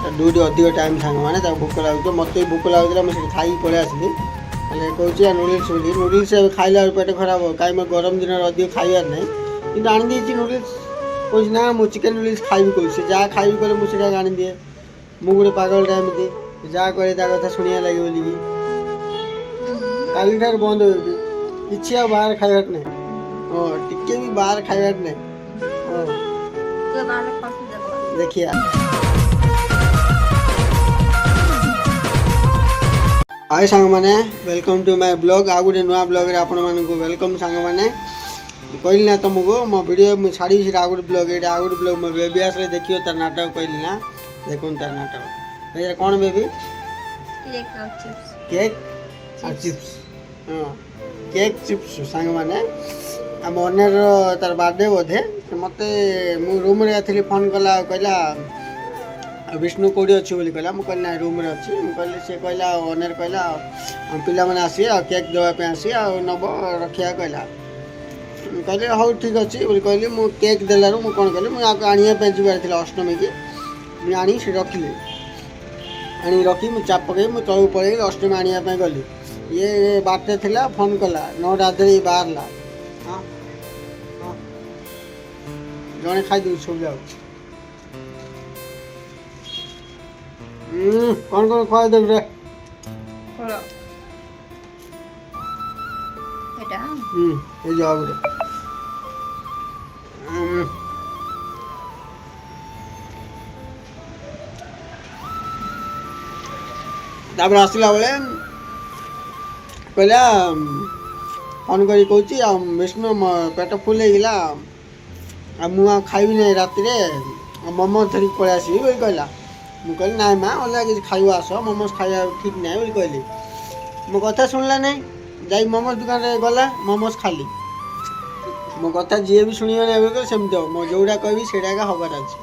Duty ଅଧିକ time ସାଙ୍ଗମାନେ ତାକୁ ଭୋକ ଲାଗୁଥିବ, ମୋତେ ବି ଭୋକ ଲାଗୁଥିଲା, ମୁଁ ସେଠି ଖାଇକି ପଳେଇ ଆସିଲି। ହେଲେ କହୁଛି ନୁଡଲ୍ସ ବୋଲି, ନୁଡଲ୍ସ ଏବେ ଖାଇଲା ବେଳକୁ ପେଟ ଖରାପ ହେବ, କାହିଁକି ମୋ ଗରମ ଦିନରେ ଅଧିକ ଖାଇବାର ନାହିଁ, କିନ୍ତୁ ଆଣିଦେଇଛି ନୁଡଲ୍ସ। କହୁଛି ନା ମୁଁ ଚିକେନ୍ ନୁଡଲ୍ସ ଖାଇବି କହୁଛି, ସେ ଯାହା ଖାଇବି କଲେ ମୁଁ ସେଇଟା ଆଣିଦିଏ। ମୁଁ ଗୋଟେ ପାଗଳଟା ଏମିତି, ଯାହା କରେ ତା କଥା ଶୁଣିବା ଲାଗେ ବୋଲିକି। କାଲିଠାରୁ ବନ୍ଦ ହେଉଛି, କିଛି ଆଉ ବାହାର ଖାଇବାର ନାହିଁ। ହଁ ଟିକେ ବି ବାହାର ଖାଇବାର ନାହିଁ। ହଁ ଦେଖିଆ। ହାଏ ସାଙ୍ଗମାନେ, ୱେଲକମ୍ ଟୁ ମାଇ ବ୍ଲଗ୍। ଆଉ ଗୋଟେ ନୂଆ ବ୍ଲଗ୍ରେ ଆପଣମାନଙ୍କୁ ୱେଲକମ୍ ସାଙ୍ଗମାନେ। କହିଲି ନା ତୁମକୁ ମୋ ଭିଡ଼ିଓ ମୁଁ ଛାଡ଼ିବି ସେଟା ଆଉ ଗୋଟେ ବ୍ଲଗ୍, ଏଇଟା ଆଉ ଗୋଟେ ବ୍ଲଗ୍। ମୋ ବେବି ଆସିଲେ ଦେଖିବ ତାର ନାଟକ, କହିଲି ନା ଦେଖନ୍ତୁ ତାର ନାଟକ। ଏଇଟା କ'ଣ ବେବି? କେକ୍ ଆଉ ଚିପ୍ସ। ହଁ କେକ୍ ଚିପ୍ସ ସାଙ୍ଗମାନେ। ଆମ ଅନ୍ୟର ତାର ବାର୍ଥଡେ ବୋଧେ, ମୋତେ ମୁଁ ରୁମ୍ରେ ଥିଲି, ଫୋନ୍ କଲା ଆଉ କହିଲା ବିଷ୍ଣୁ କେଉଁଠି ଅଛି ବୋଲି କହିଲା। ମୁଁ କହିଲି ନାଇଁ ରୁମ୍ରେ ଅଛି। ମୁଁ କହିଲି, ସେ କହିଲା ଅନର କହିଲା ପିଲାମାନେ ଆସିବେ ଆଉ କେକ୍ ଦେବା ପାଇଁ ଆସିବେ ଆଉ ନେବ ରଖିବା କହିଲା। ମୁଁ କହିଲି ହଉ ଠିକ୍ ଅଛି ବୋଲି କହିଲି। ମୁଁ କେକ୍ ଦେଲାରୁ ମୁଁ କ'ଣ କଲି, ମୁଁ ଆକୁ ଆଣିବା ପାଇଁ ଯିବାର ଥିଲା ଅଷ୍ଟମୀକି, ମୁଁ ଆଣିକି ସେଠି ରଖିଲି। ଆଣିକି ରଖି ମୁଁ ଚାପ ପକେଇ ମୁଁ ତଳକୁ ପଳେଇଲି, ଅଷ୍ଟମୀ ଆଣିବା ପାଇଁ ଗଲି। ଇଏ ବାଟରେ ଥିଲା, ଫୋନ୍ କଲା, 9ଟା ଅଧରେ ବାହାରିଲା। ହଁ ହଁ ଜଣେ ଖାଇଦେଉଛି ସବୁ ଯାଉଛି। କ'ଣ ଖୁଆଇଦେବି ରେ? এই যাওয়া ଗୋଟେ ତାପରେ ଆସିଲା ବେଳେ କହିଲା, ଫୋନ୍ କରି କହୁଛି ଆଉ ବିଷ୍ଣୁ ପେଟ ଫୁଲ୍ ହେଇଗଲା ଆଉ ମୁଁ ଆଉ ଖାଇବି ନାହିଁ ରାତିରେ, ମୋମୋ ଧରିକି ପଳେଇ ଆସିବି ବୋଲି କହିଲା। ମୁଁ କହିଲି ନାଇଁ ମା, ଅଲଗା କିଛି ଖାଇବା ଆସ, ମୋମୋସ୍ ଖାଇବା ଠିକ୍ ନାହିଁ ବୋଲି କହିଲି। ମୋ କଥା ଶୁଣିଲା ନାହିଁ, ଯାଇକି ମୋମୋସ୍ ଦୋକାନରେ ଗଲା, ମୋମୋସ୍ ଖାଲି। ମୋ କଥା ଯିଏ ବି ଶୁଣିବନି ଏବେ କହିଲେ ସେମିତି ହେବ, ମୁଁ ଯେଉଁଟା କହିବି ସେଇଟା ଏକା ହେବାର ଅଛି।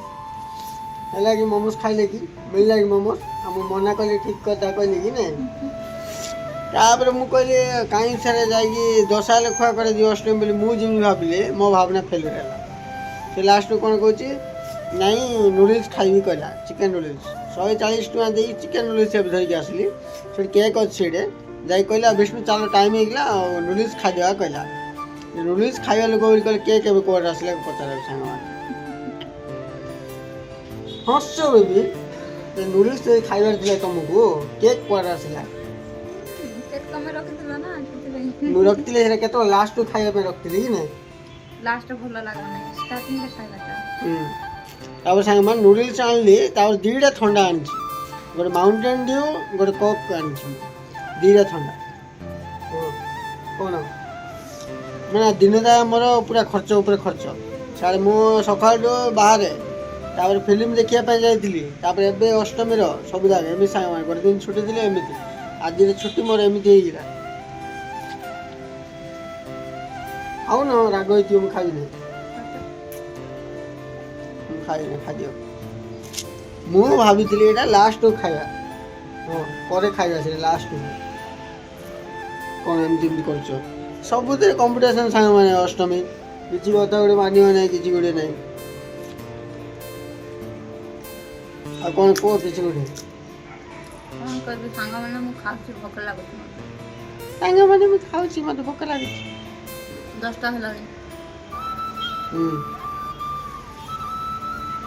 ହେଲା କି ମୋମୋସ୍ ଖାଇଲେ କି ମିଳିଲା କି ମୋମୋସ୍, ଆଉ ମୁଁ ମନା କଲି ଠିକ୍ କଥା କହିଲି କି ନାଇଁ। ତାପରେ ମୁଁ କହିଲି କାହିଁ ସାରେ ଯାଇକି ଦଶା ହେଲେ ଖୁଆ କରାଯିବ ଅଷ୍ଟମୀ ବୋଲି ମୁଁ ଯେମିତି ଭାବିଲି, ମୋ ଭାବନା ଫେଲୁଅର୍ ହେଲା। ସେ ଲାଷ୍ଟକୁ କ'ଣ କହୁଛି, ନାଇଁ ନୁଡଲ୍ସ ଖାଇବି କହିଲା, ଚିକେନ୍ ନୁଡଲ୍ସ। 140 ଟଙ୍କା ଦେଇକି ଚିକେନ୍ ନୁଡଲ୍ସ ଏବେ ଧରିକି ଆସିଲି। ସେଠି କେକ୍ ଅଛି, ସେଇଠି ଯାଇକି କହିଲା ବିଷ୍ଣୁ ଚାଲ ଟାଇମ୍ ହେଇଗଲା ଆଉ ନୁଡଲ୍ସ ଖାଇଦେବା କହିଲା। ନୁଡଲ୍ସ ଖାଇବା ଲୋକ ବୋଲି କହିଲେ କେକ୍ ଏବେ କୁଆଡ଼େ ଆସିଲା ପଚାରାକୁ ସାଙ୍ଗମାନେ। ହସ ବେବି, ନୁଡଲ୍ସ ଖାଇବାର ଥିଲା ତମକୁ, କେକ୍ କୁଆଡ଼େ ଆସିଲା? ମୁଁ ରଖିଥିଲି ସେଟା କେତେବେଳେ ଲାଷ୍ଟକୁ ଖାଇବା ପାଇଁ ରଖିଥିଲି କି ନାଇଁ? ତାପରେ ସାଙ୍ଗମାନେ ନୁଡଲ୍ସ ଆଣିଲି, ତାପରେ 2ଟା ଥଣ୍ଡା ଆଣିଛି, ଗୋଟେ ମାଉଣ୍ଟେନ୍ ଡ୍ୟୁ, ଗୋଟେ କୋକ୍ ଆଣିଛି, 2ଟା ଥଣ୍ଡା। କ'ଣ ମାନେ ଦିନଟା ମୋର ପୁରା ଖର୍ଚ୍ଚ ଉପରେ ଖର୍ଚ୍ଚ। ସାର୍ ମୁଁ ସକାଳଠୁ ବାହାରେ, ତାପରେ ଫିଲ୍ମ ଦେଖିବା ପାଇଁ ଯାଇଥିଲି, ତାପରେ ଏବେ ଅଷ୍ଟମୀର ସବୁ ଜାଗା ଏମିତି ସାଙ୍ଗମାନେ ଗୋଟେ ଦିନ ଛୁଟି ଥିଲେ ଏମିତି, ଆଜିର ଛୁଟି ମୋର ଏମିତି ହେଇଗଲା। ଆଉ ନା ରାଗ ହେଇଥିବ, ମୁଁ ଖାଇବି ନାହିଁ, ମୁଁ ଖାଇବି ଖାଦ୍ୟ। ମୁଁ ଭାବିଥିଲି ଏଇଟା ଲାଷ୍ଟକୁ ଖାଇବା, ହଁ ପରେ ଖାଇବା, ସେଟା ଲାଷ୍ଟକୁ। କ'ଣ ଏମିତି କରୁଛ? ସବୁଥିରେ କମ୍ପିଟିସନ୍ ସାଙ୍ଗମାନେ, ଅଷ୍ଟମୀ କିଛି କଥା ଗୋଟେ ମାନିବ ନାହିଁ, କିଛି ଗୋଟେ ନାହିଁ। ଆଉ କ'ଣ କୁହ କିଛି ଗୋଟେ? ସାଙ୍ଗମାନେ ମୁଁ ଖାଉଛି, ଭୋକ ଲାଗୁଛି। ସାଙ୍ଗମାନେ ମୁଁ ଖାଉଛି, ମୋତେ ଭୋକ ଲାଗୁଛି। 10ଟା ହେଲାଣି।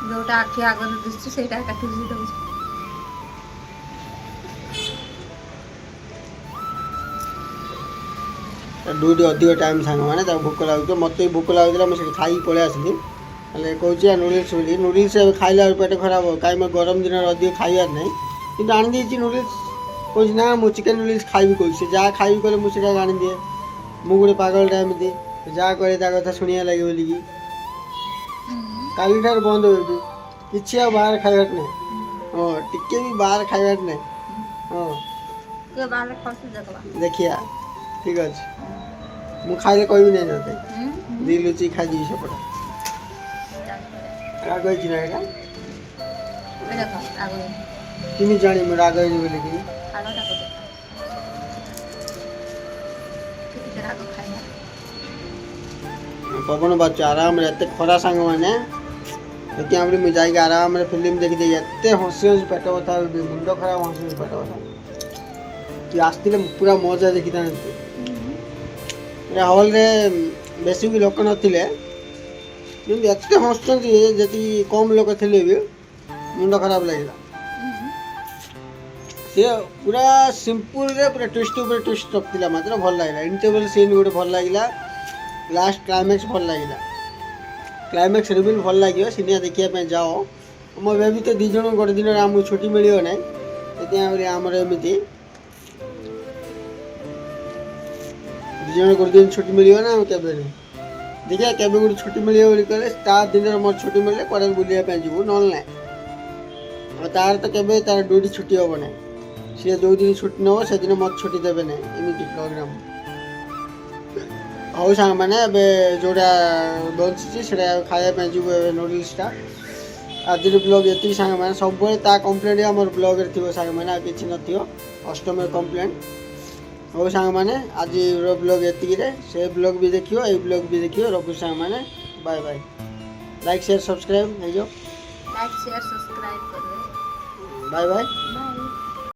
ଯୋଉଟା ଆଖି ଆଗରେ ଦିଶୁଛି ସେଇଟା କାଟିକି ଦେଉଛି। ଡ୍ୟୁଟି ଅଧିକ ଟାଇମ୍ ସାଙ୍ଗମାନେ ତାକୁ ଭୋକ ଲାଗୁଥିବ, ମୋତେ ବି ଭୋକ ଲାଗୁଥିଲା, ମୁଁ ସେଠି ଖାଇକି ପଳେଇ ଆସିଲି। ହେଲେ କହୁଛି ନୁଡଲ୍ସ ବୋଲି, ନୁଡଲ୍ସ ଏବେ ଖାଇଲା ବେଳକୁ ପେଟ ଖରାପ ହେବ, କାହିଁକି ମୋ ଗରମ ଦିନରେ ଅଧିକ ଖାଇବାର ନାହିଁ, କିନ୍ତୁ ଆଣିଦେଇଛି ନୁଡଲ୍ସ। କହୁଛି ନା ମୁଁ ଚିକେନ୍ ନୁଡଲ୍ସ ଖାଇବି କହୁଛି, ସେ ଯାହା ଖାଇବି କଲେ ମୁଁ ସେଇଟା ଆଣିଦିଏ। ମୁଁ ଗୋଟେ ପାଗଳଟା ଏମିତି, ଯାହା କରେ ତା କଥା ଶୁଣିବା ଲାଗେ ବୋଲିକି। କାଲିଠାରୁ ବନ୍ଦ ହେଉଛି, କିଛି ଆଉ ବାହାର ଖାଇବାର ନାହିଁ। ହଁ ଟିକେ ବି ବାହାର ଖାଇବାର ନାହିଁ। ହଁ ଦେଖିଆ ଠିକ୍ ଅଛି, ମୁଁ ଖାଇଲେ କହିବି ନାହିଁ ତତେ, ଦି ଲୁଚି ଖାଇଦେବି ସେପଟେ। ରାଗ ହେଇଛି ନା ଏଇଟା? କେମିତି ଜାଣିବି ମୁଁ ରାଗ ହେଇଛି ବୋଲିକି? ପବନ ବାଜୁଛି ଆରାମରେ, ଏତେ ଖରା ସାଙ୍ଗମାନେ, ସେଠି ଆମେ ମୁଁ ଯାଇକି ଆରାମରେ ଫିଲ୍ମ ଦେଖିଦେଇ ଏତେ ହସି ହସି ପେଟ ବଥା ମୁଣ୍ଡ ଖରାପ ହସି ହସି ପେଟ ବଥା ତୁ ଆସିଥିଲେ ପୁରା ମଜା ଦେଖିଥାନ୍ତି ପୁରା ହଲ୍ରେ ବେଶୀ ବି ଲୋକ ନଥିଲେ କିନ୍ତୁ ଏତେ ହସୁଛନ୍ତି ଯେତିକି କମ୍ ଲୋକ ଥିଲେ ବି ମୁଣ୍ଡ ଖରାପ ଲାଗିଲା ସେ ପୁରା ସିମ୍ପୁଲରେ ପୁରା ଟୁଇଷ୍ଟ ଉପରେ ଟୁଇଷ୍ଟ ରଖିଥିଲା ମାତ୍ର ଭଲ ଲାଗିଲା ଇଣ୍ଟରଭେଲ୍ ସିନ୍ ଗୋଟେ ଭଲ ଲାଗିଲା ଲାଷ୍ଟ କ୍ଲାଇମ୍ୟାକ୍ସ ଭଲ ଲାଗିଲା କ୍ଲାଇମ୍ୟାକ୍ସ ରିଭିଲ୍ ଭଲ ଲାଗିବ ସିନେମା ଦେଖିବା ପାଇଁ ଯାଅ ମୋ ଏବେ ତ ଦୁଇ ଜଣ ଗୋଟେ ଦିନରେ ଆମକୁ ଛୁଟି ମିଳିବ ନାହିଁ ସେଥିପାଇଁ ଆମର ଏମିତି ଦୁଇ ଜଣ ଗୋଟେ ଦିନ ଛୁଟି ମିଳିବ ନା ଆଉ କେବେ ନାହିଁ ଦେଖିବା କେବେ ଗୋଟେ ଛୁଟି ମିଳିବ ବୋଲି କହିଲେ ତା ଦିନରେ ମୋର ଛୁଟି ମିଳିଲେ କୁଆଡ଼େ ବୁଲିବା ପାଇଁ ଯିବୁ ନହେଲେ ନାହିଁ ଆଉ ତାର ତ କେବେ ତାର ଡ୍ୟୁଟି ଛୁଟି ହେବ ନାହିଁ ସିଏ ଯେଉଁ ଦିନ ଛୁଟି ନେବ ସେଦିନ ମୋତେ ଛୁଟି ଦେବେ ନାହିଁ ଏମିତି ପ୍ରୋଗ୍ରାମ୍ ହଉ ସାଙ୍ଗମାନେ ଏବେ ଯେଉଁଟା ବଞ୍ଚିଛି ସେଇଟା ଖାଇବା ପାଇଁ ଯିବୁ ଏବେ ନୁଡଲ୍ସଟା ଆଜିର ବ୍ଲଗ୍ ଏତିକି ସାଙ୍ଗମାନେ ସବୁବେଳେ ତା କମ୍ପ୍ଲେଣ୍ଟ ଆମର ବ୍ଲଗ୍ରେ ଥିବ ସାଙ୍ଗମାନେ ଆଉ କିଛି ନଥିବ କଷ୍ଟମର କମ୍ପ୍ଲେଣ୍ଟ ହଉ ସାଙ୍ଗମାନେ ଆଜିର ବ୍ଲଗ୍ ଏତିକିରେ ସେ ବ୍ଲଗ୍ ବି ଦେଖିବ ଏଇ ବ୍ଲଗ୍ ବି ଦେଖିବ ରଖୁଛି ସାଙ୍ଗମାନେ bye bye like share subscribe ହେଇଯାଉ लाइक शेयर सब्सक्राइब कर ବାଏ ବାଏ बाय।